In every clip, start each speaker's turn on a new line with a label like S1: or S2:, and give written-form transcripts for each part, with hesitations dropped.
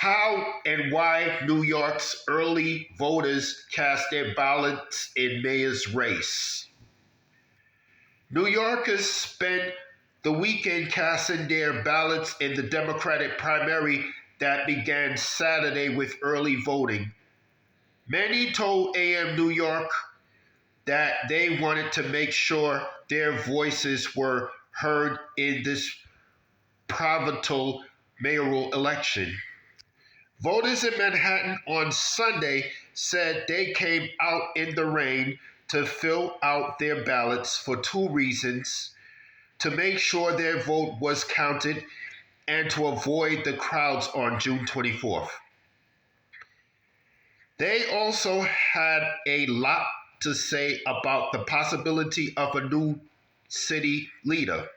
S1: How and why New York's early voters cast their ballots in mayor's race. New Yorkers spent the weekend casting their ballots in the Democratic primary that began Saturday with early voting. Many told AM New York that they wanted to make sure their voices were heard in this pivotal mayoral election. Voters in Manhattan on Sunday said they came out in the rain to fill out their ballots for two reasons: to make sure their vote was counted and to avoid the crowds on June 24th. They also had a lot to say about the possibility of a new city leader.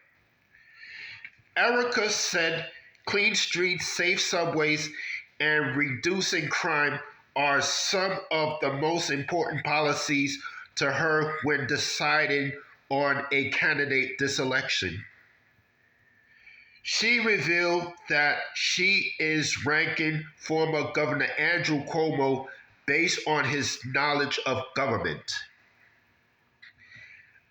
S1: Erica said clean streets, safe subways, and reducing crime are some of the most important policies to her when deciding on a candidate this election. She revealed that she is ranking former Governor Andrew Cuomo based on his knowledge of government.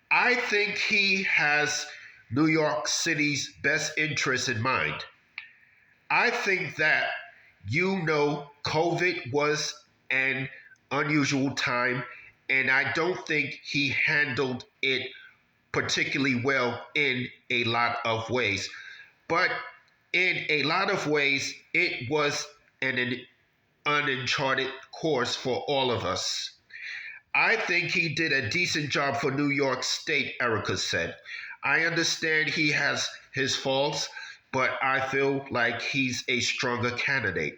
S1: I think he has New York City's best interests in mind. I think that COVID was an unusual time, and I don't think he handled it particularly well in a lot of ways. But in a lot of ways, it was an uncharted course for all of us. I think he did a decent job for New York State, Erica said. I understand he has his faults, but I feel like he's a stronger candidate.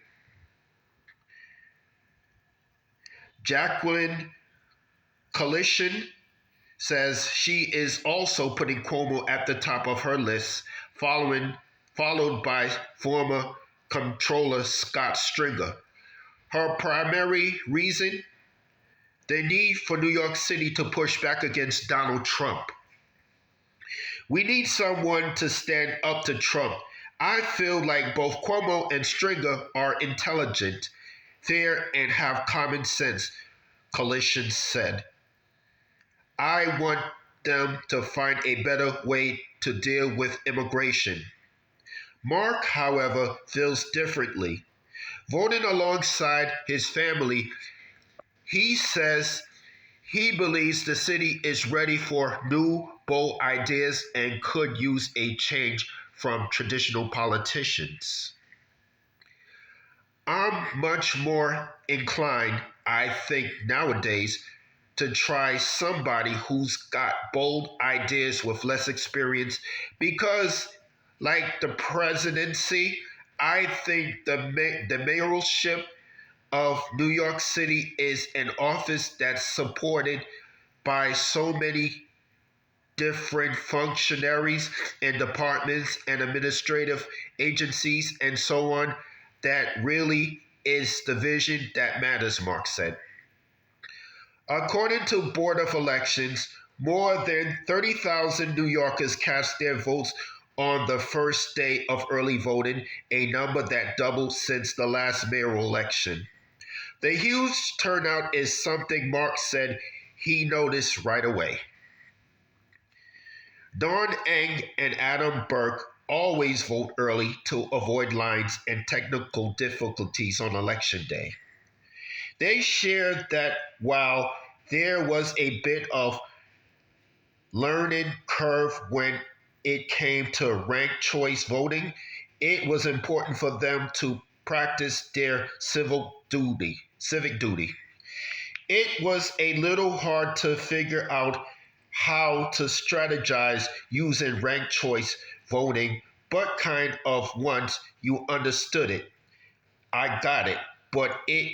S1: Jacqueline Coalition says she is also putting Cuomo at the top of her list, followed by former Comptroller Scott Stringer. Her primary reason: the need for New York City to push back against Donald Trump. We need someone to stand up to Trump. I feel like both Cuomo and Stringer are intelligent, fair, and have common sense, Coalition said. I want them to find a better way to deal with immigration. Mark, however, feels differently. Voting alongside his family, he says he believes the city is ready for new, bold ideas and could use a change from traditional politicians. I'm much more inclined, I think, nowadays to try somebody who's got bold ideas with less experience because, like the presidency, I think the mayoralship of New York City is an office that's supported by so many different functionaries and departments and administrative agencies and so on. That really is the vision that matters, Mark said. According to Board of Elections, more than 30,000 New Yorkers cast their votes on the first day of early voting, a number that doubled since the last mayoral election. The huge turnout is something Mark said he noticed right away. Dawn Eng and Adam Burke always vote early to avoid lines and technical difficulties on election day. They shared that while there was a bit of learning curve when it came to ranked choice voting, it was important for them to practice their civic duty. It was a little hard to figure out how to strategize using ranked choice voting, but kind of once you understood it, I got it, but it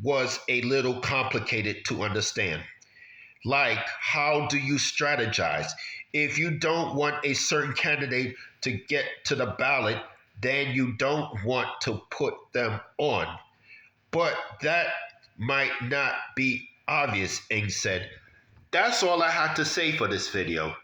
S1: was a little complicated to understand. Like, how do you strategize? If you don't want a certain candidate to get to the ballot, then you don't want to put them on. But that might not be obvious, Ing said. That's all I have to say for this video.